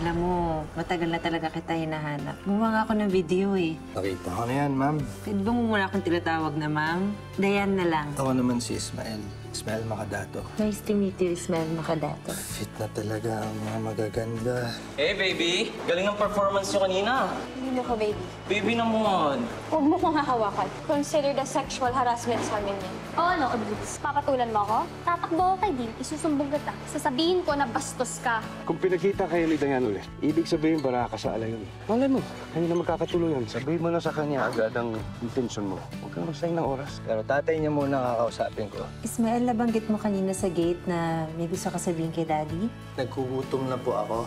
Alam mo, matagal na talaga kita hinahanap. Gumawa nga ako ng video eh. Nakita ko na yan, ma'am. Pwede ba mo muna akong tinatawag na ma'am? Dayan na lang. Ako naman si Ismael. Ismael Macadato. Nice to meet you, Ismael Macadato. Fit na talaga ang mga magaganda. Hey, baby! Galing ang performance nyo kanina. Hindi ko, baby. Baby naman. Huwag mo kong hahawakan. Consider the sexual harassment sa amin yan. Oo, ano, Odlis? Papatulan mo ako? Tatakbo ako kay Dean, isusumbong kita. Sasabihin ko na bastos ka. Kung pinagkita kayo ni Dayan ulit, ibig sabihin bara ka sa alay yun. Malay mo, kayo na magkakatuluyan. Sabihin mo na sa kanya agad ang intensyon mo. Huwag kang masayang ng oras. Pero tatay niya muna kakausapin ko. Ismael, nabanggit mo kanina sa gate na may gusto ka sabihin kay Daddy? Nagkugutom na po ako.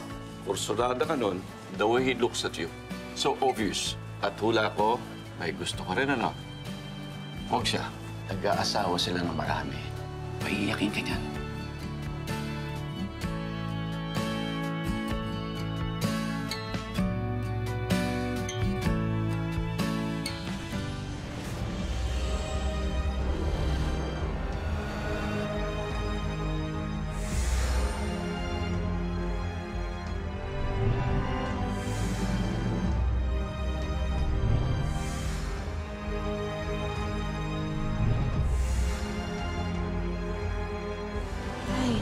Kursorada ka nun, the way he looks at you. So obvious. At hula ko, may gusto ka rin, ano? Huwag siya. Nag-aasawa sila ng marami. Paiiyakin ka niyan.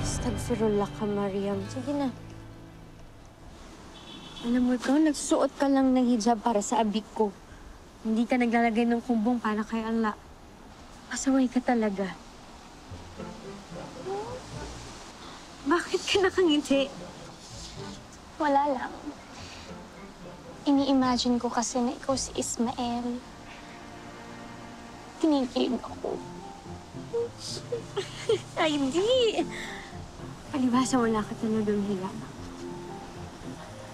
Astagfirullah ka, Mariam. Sige na. Alam mo ikaw, nagsuot ka lang ng hijab para sa abik ko. Hindi ka naglalagay ng kumbong para kay Allah. Pasaway ka talaga. Bakit ka nakangiti? Wala lang. Ini-imagine ko kasi na ikaw si Ismael. Kinikilig ako. Ay, hindi. Palibasa wala ka talaga ng hiya.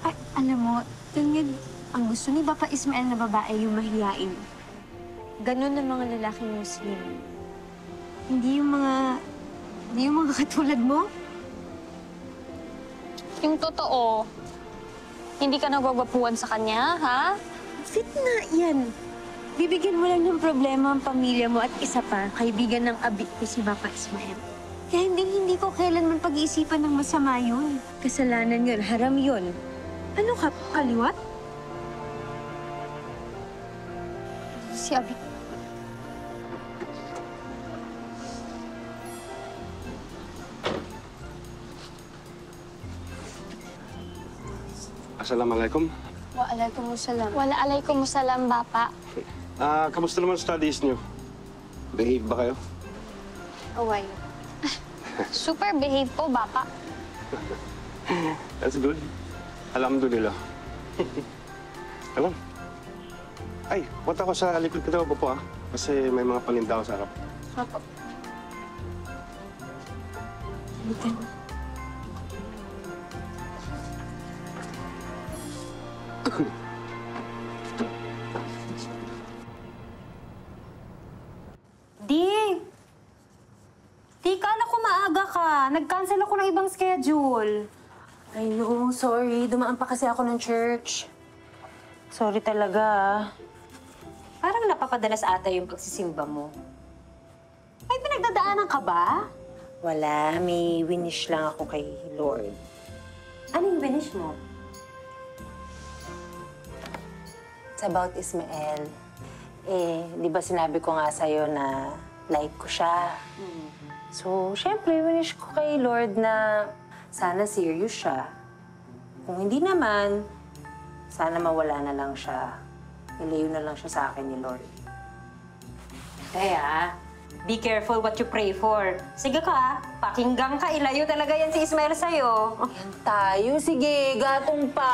Ay, alam mo, tingin, ang gusto ni Papa Ismael na babae yung mahiyain. Ganun ang mga lalaking Muslim. Hindi yung mga katulad mo. Yung totoo, hindi ka nagwagwapuan sa kanya, ha? Fit na yan. Bibigyan mo lang ng problema ang pamilya mo at isa pa, kaibigan ng abik ko si Papa Ismael. Kaya hindi ko kailanman pag-iisipan ng masama yun. Kasalanan yun, haram yun. Ano ka, kaliwat? Si Abik. Assalamualaikum. Waalaikumsalam. Waalaikumsalam, Bapa. Kamusta naman studies niyo? Behave ba kayo? Away. Super behave po, Bapa. That's good. Alhamdulillah. Alam. Ay, punta ko sa likod ko daw po, kasi may mga paninda ako sa harap. Apo. Bitan. Di, kala ko maaga ka. Nag-cancel ako ng ibang schedule. I know, sorry. Dumaan pa kasi ako ng church. Sorry talaga. Parang napapadalas ata yung pagsisimba mo. Ay, pinagdadaanan ka ba? Wala. May winish lang ako kay Lord. Ano yung winish mo? It's about Ismael. Di ba sinabi ko nga sa'yo na like ko siya? So, syempre, winish ko kay Lord na sana serious siya. Kung hindi naman, sana mawala na lang siya. Ilayo na lang siya sa akin ni Lord. Kaya, be careful what you pray for. Sige ka, pakinggan ka. Ilayo talaga yan si Ismael sa'yo. Yan tayo. Sige, gatong pa.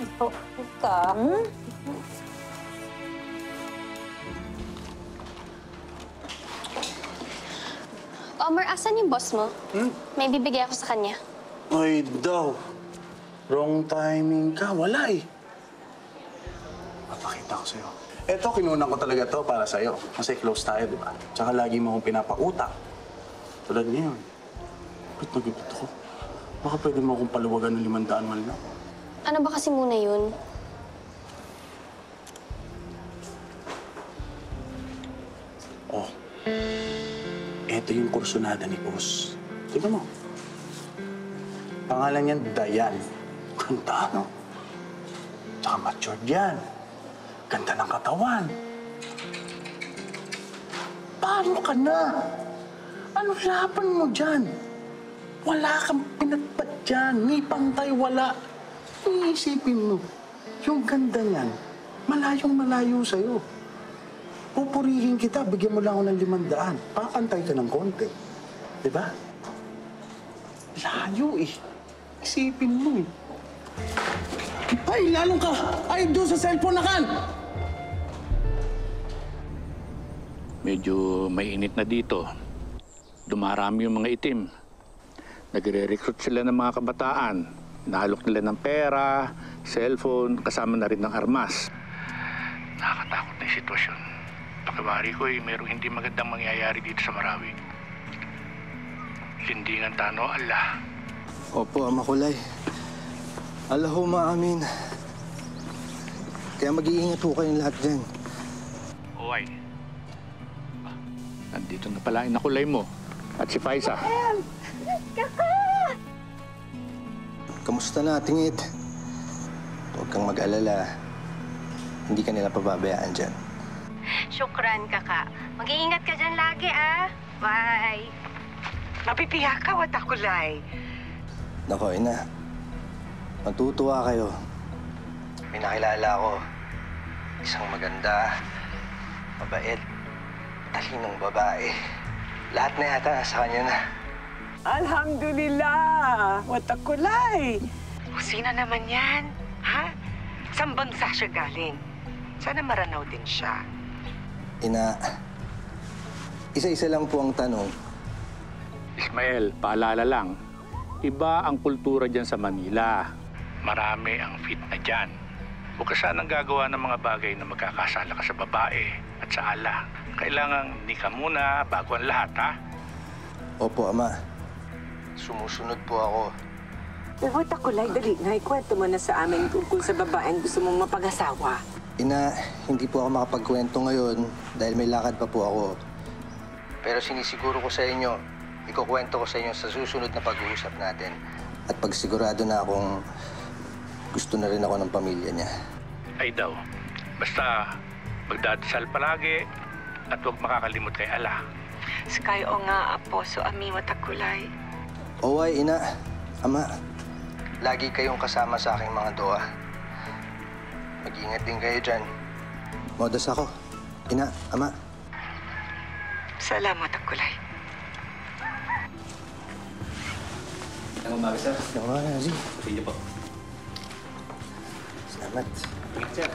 Ito ka. Omar, asan yung boss mo? May bibigay ako sa kanya. Ay, daw. Wrong timing ka. Wala eh. Papakita ko sa'yo. Eto, kinunan ko talaga to para sa'yo. Kasi close tayo, di ba? Tsaka lagi mo akong pinapautak. Tulad ngayon. Ba't nagugot ako? Baka pwede mo akong paluwagan ng 500 man lang. Ano ba kasi muna yun? Oh. Ito yung kursunada ni Boss. Tignan mo. Pangalan niyan, Dayan. Ganda, no? Tsaka matured yan. Ganda ng katawan. Paano ka na? Ano laban mo dyan? Wala kang pinatpat dyan. May pantay, wala. Iisipin mo, yung ganda niyan, malayong malayo sa'yo. Pupurihin kita, bigyan mo lang ako ng 500. Papantay ka ng konti. Diba? Layo eh. Isipin mo eh. Ay, lalong ka! Ay, doon sa cellphone na kan! Medyo mainit na dito. Dumarami yung mga itim. Nagre-recruit sila ng mga kabataan. Naalok nila ng pera, cellphone, kasama na rin ng armas. Nakakatakot na yung sitwasyon. Pakiwari ko merong hindi magandang mangyayari dito sa Marawi. Lindingan tano, Allah. Opo, Ama Kulay. Allahumma amin. Kaya mag-iingat po kayong lahat dyan. Uway. Nandito na pala ang nakulay mo. At si Faisa. Kamusta na, Tingit? Huwag kang mag-alala. Hindi ka nila pababayaan dyan. Syukran, kaka. Mag-iingat ka dyan lagi, ah. Bye. Mapipiyak ka, Watakulay. Nako, ina. Matutuwa kayo. May nakilala ko. Isang maganda, mabait, talinong babae. Lahat na yata sa kanya na. Alhamdulillah, Watakulay. Sino naman yan? Ha? Saan bansa siya galing? Sana maranaw din siya. Ina, isa-isa lang po ang tanong. Ismael, paalala lang. Iba ang kultura dyan sa Manila. Marami ang fit na dyan. Huwag ka sanang gagawa ng mga bagay na magkakasala ka sa babae at sa ala. Kailangan hindi ka muna bago ang lahat, ha? Opo, Ama. Sumusunod po ako. Watakulay, dali na. Ikwento mo na sa amin tungkol sa babaeng gusto mong mapag-asawa. Ina, hindi po ako makapagkwento ngayon dahil may lakad pa po ako. Pero sinisiguro ko sa inyo, ikukwento ko sa inyo sa susunod na pag-uusap natin. At pagsigurado na akong gusto na rin ako ng pamilya niya. Ay daw. Basta magdadasal palagi at huwag makakalimot kay ala. Sky o nga, Aposo Ami Watakulay. Oway, Ina, Ama, lagi kayong kasama sa aking mga doa. Mag-ingat din kayo dyan. Modas ako. Ina, Ama. Salamat, Watakulay. Ang umaga, sir. Yung mga nazi. Sige po. Salamat. Ingat, sir.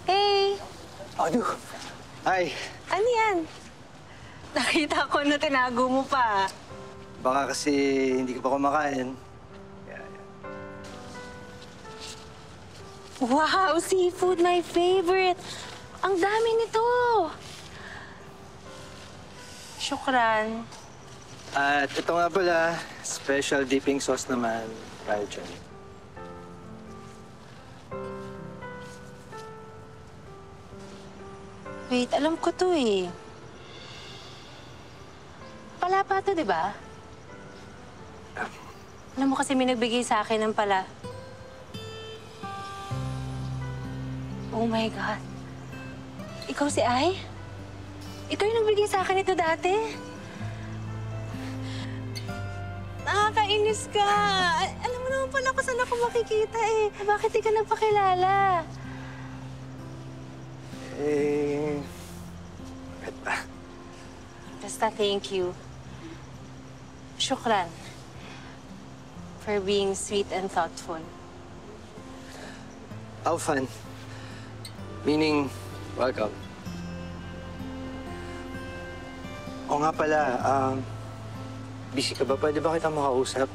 Hey! Ado! Ay, Ano yan? Nakita ko na tinago mo pa. baka kasi hindi ka pa kumakain. Wow! Seafood, my favorite! Ang dami nito! Syukran. At ito nga pala, special dipping sauce naman. Dahil dyan. Wait, alam ko to eh. Palapa to, di ba? Alam mo kasi may nagbigay sa akin ng pala. Oh my God. Ikaw si Ai? Ikaw yung nagbigay sa akin ito dati? Nakakainis ka. Alam mo naman pala kung saan ako makikita eh. Bakit di ka nagpakilala? Eh... Bakit ba? Basta thank you. Shukran. For being sweet and thoughtful. How fun. Meaning, welcome. O nga pala, busy ka ba? Pwede ba kita makausap?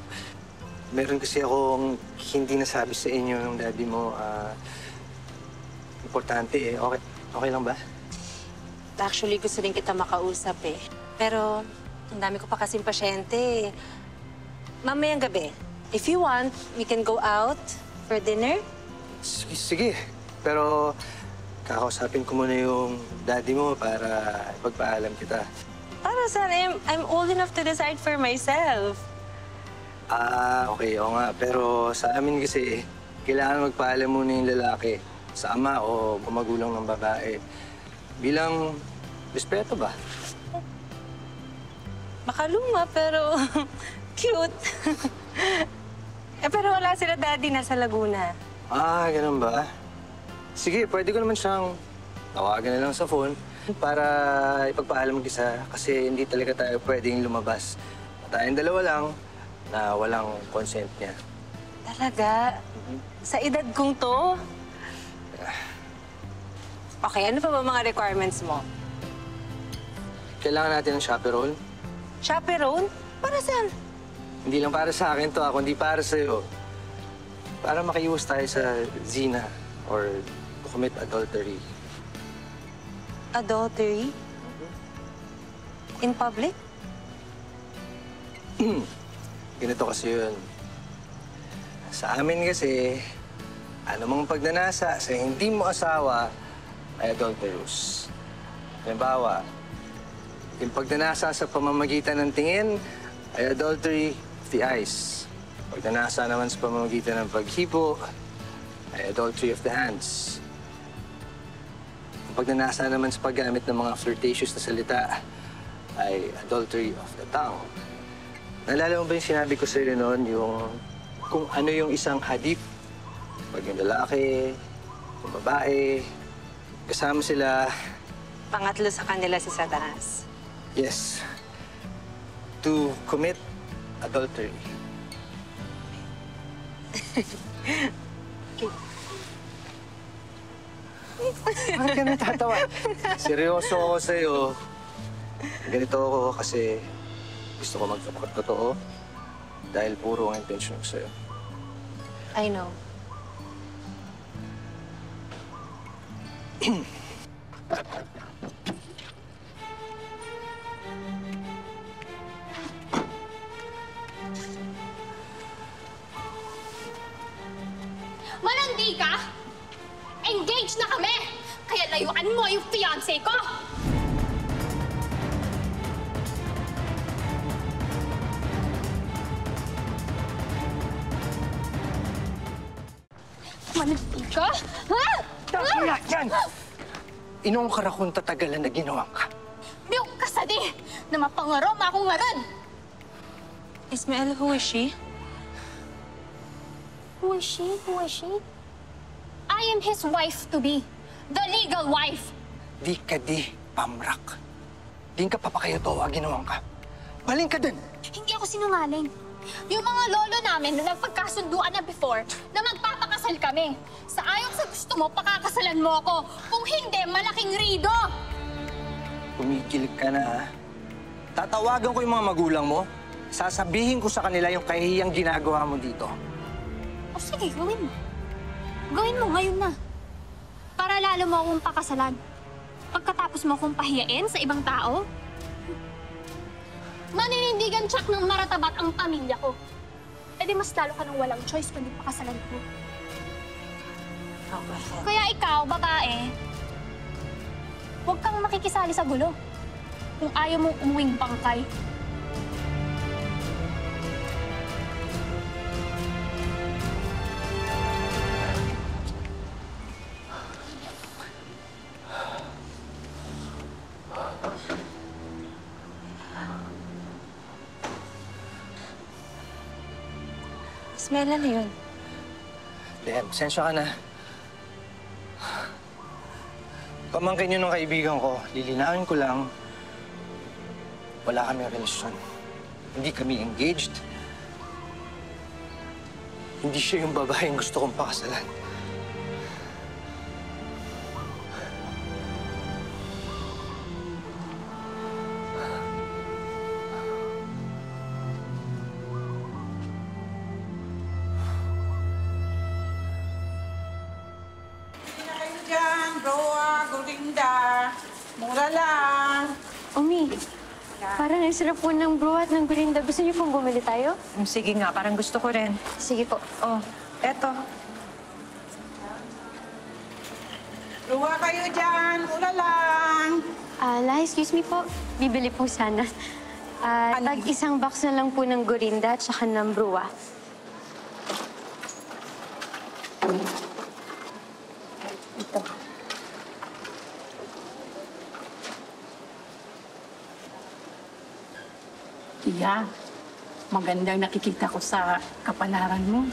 Meron kasi akong hindi nasabi sa inyo ng daddy mo. Importante eh. Okay lang ba? Actually, gusto din kita makausap eh. Pero, ang dami ko pa kasing pasyente. Mamayang gabi, if you want, we can go out for dinner. Sige. Pero, kakausapin ko muna yung daddy mo para ipagpaalam kita. Para saan? I'm old enough to decide for myself. Okay. Oo nga. Pero sa amin kasi, kailangan magpaalam muna yung lalaki sa ama o magulang ng babae. Bilang respeto ba? Makaluma, pero cute. Pero wala sila daddy, nasa Laguna. Ganun ba? Sige, pwede ko naman siyang tawagan na lang sa phone para ipagpaalam mag-isa kasi hindi talaga tayo pwedeng lumabas. Tayong dalawa lang na walang consent niya. Talaga? Sa edad kong to? Okay, ano pa ba mga requirements mo? Kailangan natin ng chaperone. Chaperone? Para saan? Hindi lang para sa akin to, kundi para sa'yo. Para makiiwas tayo sa zina or to commit adultery. Adultery? In public? Ganito kasi yun. Sa amin kasi, anumang pagnanasa sa hindi mo asawa ay adulterous. Halimbawa, yung pagnanasa sa pamamagitan ng tingin ay adultery of the eyes. Pagnanasa naman sa pamamagitan ng paghipo ay adultery of the hands. Ang pagnanasa naman sa paggamit ng mga flirtatious na salita ay adultery of the tongue. Naalala mo ba yung sinabi ko sa'yo noon, yung kung ano yung isang hadith? Pag yung lalaki, yung babae, kasama sila. Pangatlo sa kanila si Satanas. Yes. To commit adultery. Bakit ka natatawa? Seryoso ako sa'yo. Ganito ako kasi gusto ko magpapakatotoo dahil puro ang intention ko sa'yo. I know. Malandi ka? Engaged na kami! Kaya layuan mo yung fiancé ko! Malandi ka? Ha? Kaya yan! Inong karakong tatagalan na ginawa ka. Biyok ka sadi na mapangarom akong ngaran! Ismael, who is she? Who is she? Who is she? I am his wife-to-be. The legal wife. Di ka pamrak. Di ka papakayotowa ginawa ka. Baling ka din. Hindi ako sinungaling. Yung mga lolo namin na nagpagkasunduan na before na magpapakasal kami. Sa ayon sa gusto mo, pakakasalan mo ako. Kung hindi, malaking rido! Tumigil ka na, ha? Tatawagan ko yung mga magulang mo. Sasabihin ko sa kanila yung kahihiyang ginagawa mo dito. O sige, gawin mo. Gawin mo ngayon na. Para lalo mo akong pakasalan. Pagkatapos mo akong pahiyain sa ibang tao, maninindigan tsak ng maratabat ang pamilya ko. E di mas lalo ka nang walang choice kundi pakasalan ko. Okay. Kaya ikaw, babae, huwag kang makikisali sa gulo. Kung ayaw mong umuwing bangkay. Ismael, ano yun? Liam, sensya ka na. Pamangkin yun ng kaibigan ko. Lilinawin ko lang. Wala kami relasyon. Hindi kami engaged. Hindi siya yung babaeng gusto kong pakasalan. Ulala! Umi, parang ang sarap po ng brew at ng grinda. Gusto niyo pong bumili tayo? Sige nga, parang gusto ko rin. Sige po. Oh, eto. Luwa kayo dyan! Ulala! Excuse me po. Bibili po sana. Tag-isang box na lang po ng Gorinda at saka ng Brua. Ito. Iya, magandang nakikita ko sa kapalaran mo.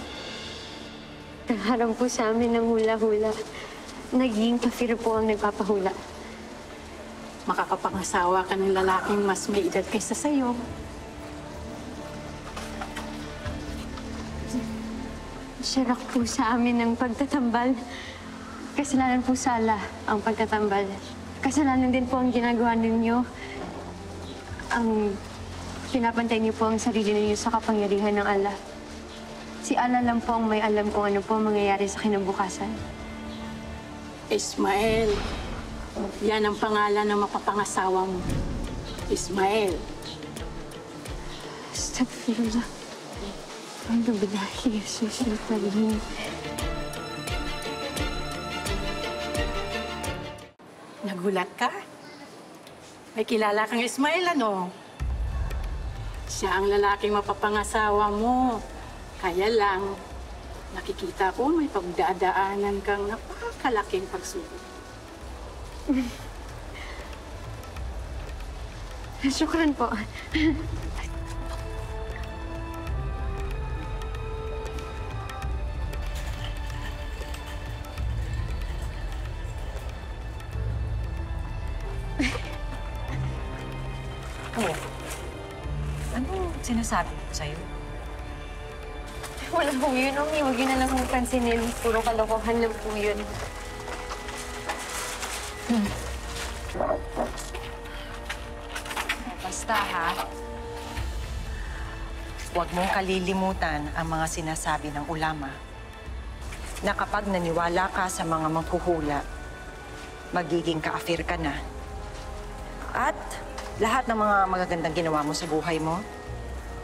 Harang po sa amin ng hula-hula. Naging kafir po ang nagpapahula. Makakapangasawa ka ng lalaking mas may edad kaysa sa'yo. Sirak po sa amin ng pagtatambal. Kasalanan po sala ang pagtatambal. Kasalanan din po ang ginagawa ninyo. Ang pinapantay niyo po ang sarili ninyo sa kapangyarihan ng Allah. Si Allah lang po ang may alam kung ano po ang mangyayari sa kinabukasan. Ismael, yan ang pangalan ng mapapangasawa mo. Ismael. Astaghfirullah. A'udhu billahi minasyaitanir rajim. Nagulat ka? May kilala kang Ismael, ano? Siya ang lalaking mapapangasawa mo. Kaya lang, nakikita ko may pagdadaanan kang napakalaking pagsubok. Syukran po. Oh. Ano sinasabi ko sa'yo? Wala po yun, Umi. Huwag yun na lang mong pansinin. Puro kalokohan lang po yun. Basta ha, huwag mong kalilimutan ang mga sinasabi ng ulama na kapag naniwala ka sa mga manghuhula, magiging kaafir ka na. At lahat ng mga magagandang ginawa mo sa buhay mo,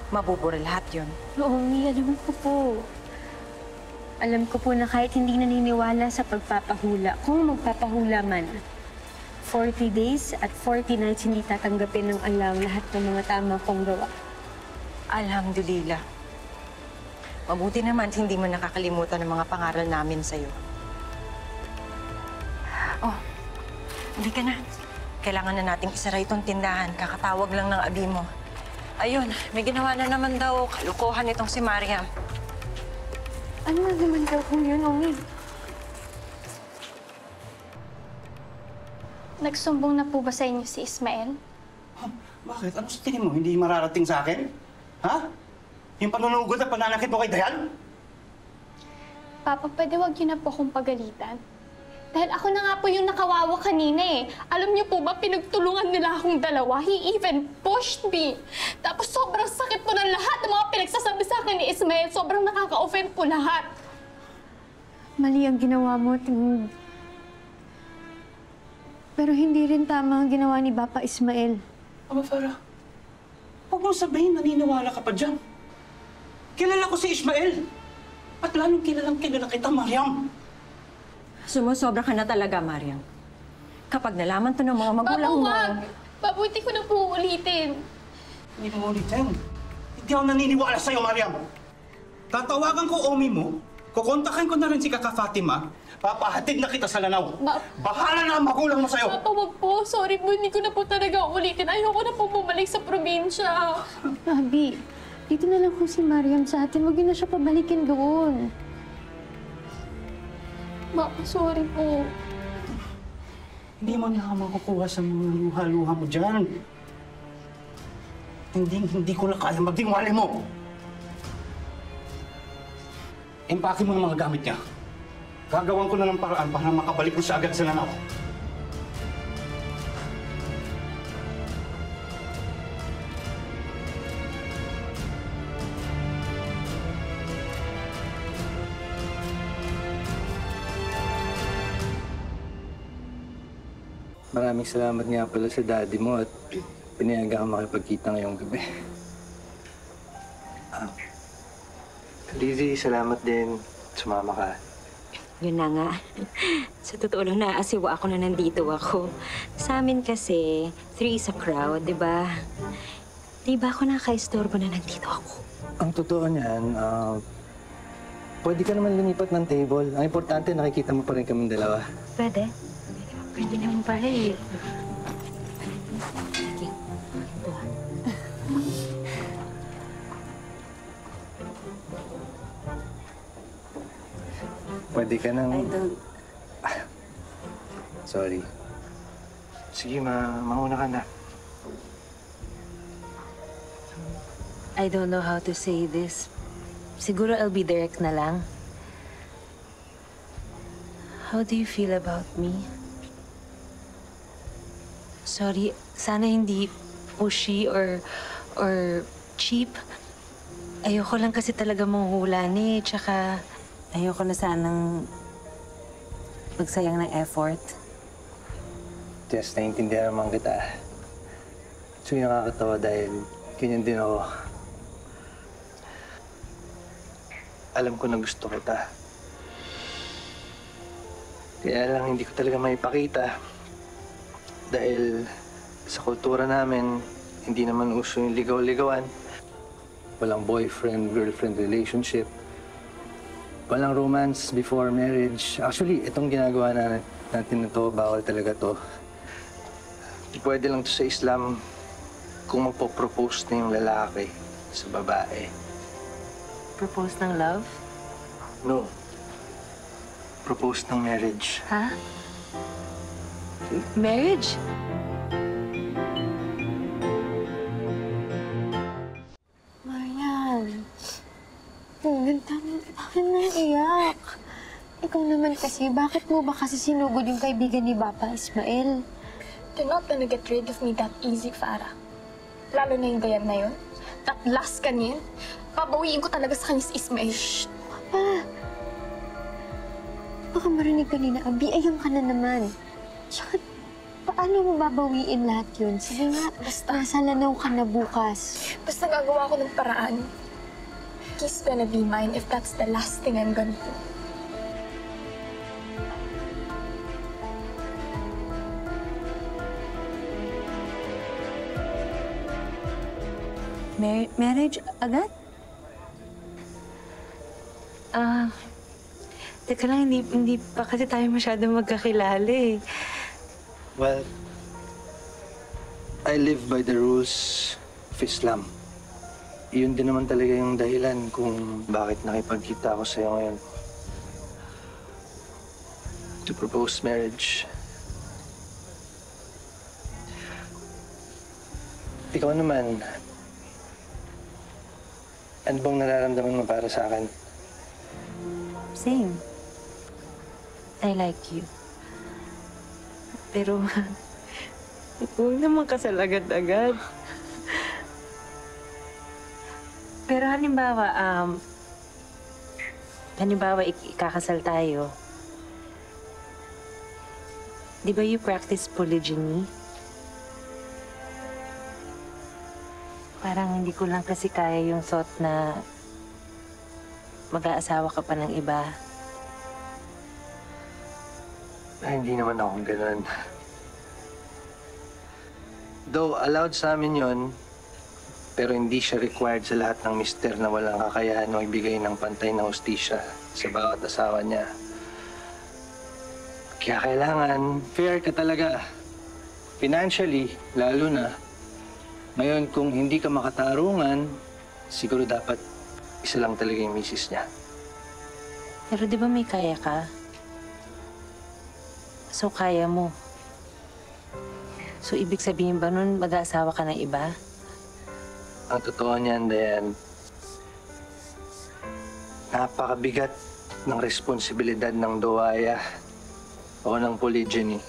mabubura lahat yun. Oo, Umi. Alam ko po. Alam ko po na kahit hindi naniniwala sa pagpapahula, kung magpapahula man, 40 days at 40 nights hindi tatanggapin ng Allah ang lahat ng mga tama kong gawa. Alhamdulillah. Mabuti naman hindi mo nakakalimutan ng mga pangaral namin sa'yo. Oh, hindi ka na. Kailangan na nating isara itong tindahan. Kakatawag lang ng abi mo. Ayun, may ginawa na naman daw kalukuhan itong si Mariam. Ano na naman daw po yun, Umi? Nagsumbong na po ba sa inyo si Ismael? Bakit? Ano sa tingin mo? Hindi mararating sa akin? Ha? Yung panunugod at pananakit mo kay Dayan? Papa, pwede wag niyo na po akong pagalitan. Dahil ako na nga po yung nakawawa kanina eh. Alam niyo po ba, pinagtulungan nila akong dalawa. He even pushed me. Tapos sobrang sakit po ng lahat ng mga pinagsasabi sa akin ni Ismael. Sobrang nakaka-offend po lahat. Mali ang ginawa mo, Tingog. Pero hindi rin tama ang ginawa ni Bapa Ismael. Aba, Farah. Huwag mong sabihin naniniwala ka pa dyan. Kilala ko si Ismael. At lalong kilala kita, Mariam. Sumusobra ka na talaga, Mariam. Kapag nalaman to ng mga magulang mo... Papa, wag! Papa, hindi ko na po ulitin. Hindi mo ulitin. Hindi ako naniniwala sa'yo, Mariam. Tatawagan ko Omi mo, kukontakin ko na rin si Kaka Fatima, papahatid na kita sa Lanao. Bahala na ang magulang mo sa'yo. Papa, wag po. Sorry po, hindi ko na po talaga ulitin. Ayoko na po bumalik sa probinsya. Abi, dito na lang po si Mariam sa atin. Huwag yun na siya pabalikin doon. Papa, sorry po. Hindi mo na ako makukuha sa mga luha-luha mo dyan. Hindi ko na kaya magdingwali mo. Impake mo ng mga gamit niya. Gagawan ko na ng paraan para makabalik mo siya agad sa Lanao. Maraming salamat nga pala sa daddy mo at pinayagan ka makipagkita ngayong gabi. Lizzie, salamat din. Sumama ka. Yun na nga. Sa totoo lang, naasiwa ako na nandito ako. Sa amin kasi, 3 is a crowd, di ba? Di ba ako nakaistorbo na nandito ako? Ang totoo niyan, pwede ka naman lumipat ng table. Ang importante, nakikita mo pa rin kaming dalawa. Pwede? Pwede naman pala eh. Pwede ka nang... Sorry. Sige, mauna ka na. I don't know how to say this. Siguro I'll be direct na lang. How do you feel about me? Sorry, sana hindi pushy or cheap. Ayoko lang kasi talaga manghulan eh. Tsaka ayoko na sanang magsayang ng effort. Just naiintindihan naman kita. So yung nakakatawa dahil ganyan din ako. Alam ko na gusto kita. Kaya lang hindi ko talaga maipakita. Dahil sa kultura namin, hindi naman uso yung ligaw-ligawan. Walang boyfriend-girlfriend relationship. Walang romance before marriage. Actually, itong ginagawa natin na to, bawal talaga to. Pwede lang to sa Islam kung magpo-propose na yung lalaki sa babae. Propose ng love? No. Propose ng marriage. Ha? Marriage? Marian, bakit naiyak? Ikaw naman kasi, bakit mo ba kasi sinugod yung kaibigan ni Papa Ismael? They're not gonna get rid of me that easy, Farah. Lalo na yung Dayan na yun. That last kanyan. Babawiin ko talaga sa kanya si Ismael. Shh! Papa! Baka marinig ka ni na Abi, ayun ka na naman. Tsaka, paano mo babawiin lahat yun? Sige nga, basta nasa lanaw ka na bukas. Basta gagawa ko ng paraan. He's gonna be mine if that's the last thing I'm gonna do. Marriage agad? Teka lang, hindi pa kasi tayo masyadong magkakilala eh. Well, I live by the rules of Islam. Iyon din naman talaga yung dahilan kung bakit nakipagkita ako sa'yo ngayon. To propose marriage. Ikaw naman, ano bang nararamdaman mo para sa akin? Same. I like you. Pero, huwag naman kasal agad-agad. Pero halimbawa, ikakasal tayo. Di ba you practice polygyny? Parang hindi ko lang kasi kaya yung thought na mag-aasawa ka pa ng iba. Hindi naman akong ganun. Though allowed sa amin yon, pero hindi siya required sa lahat ng mister na walang kakayahan o ibigay ng pantay na hustisya sa bawat asawa niya. Kaya kailangan fair ka talaga. Financially, lalo na. Ngayon, kung hindi ka makatarungan, siguro dapat isa lang talaga yung misis niya. Pero di ba may kaya ka? So, kaya mo. So, ibig sabihin ba nun mag-aasawa ka ng iba? Ang totoo niyan, Dayan, napakabigat ng responsibilidad ng dowaya o ng polygyny.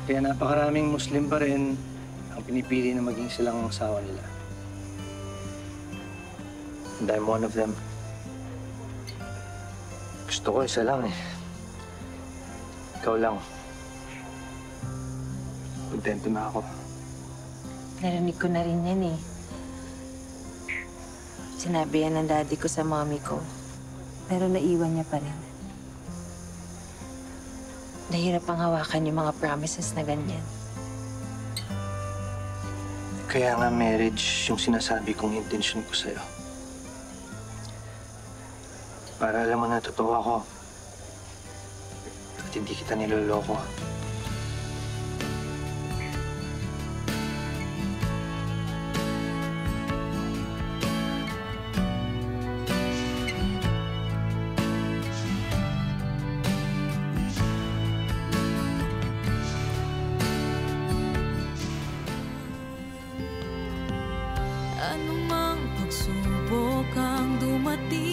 Kaya napakaraming Muslim pa rin ang pinipili na maging silang asawa nila. And I'm one of them. Gusto ko isa lang eh. Ikaw lang. Kontento na ako. Narinig ko na rin yan eh. Sinabi yan ng daddy ko sa mommy ko. Pero naiwan niya pa rin. Nahirap ang hawakan yung mga promises na ganyan. Kaya nga marriage yung sinasabi kong intensyon ko sa'yo. Para alam mo na totoo ako. At hindi kita niloloko. Anumang pagsubok ang dumating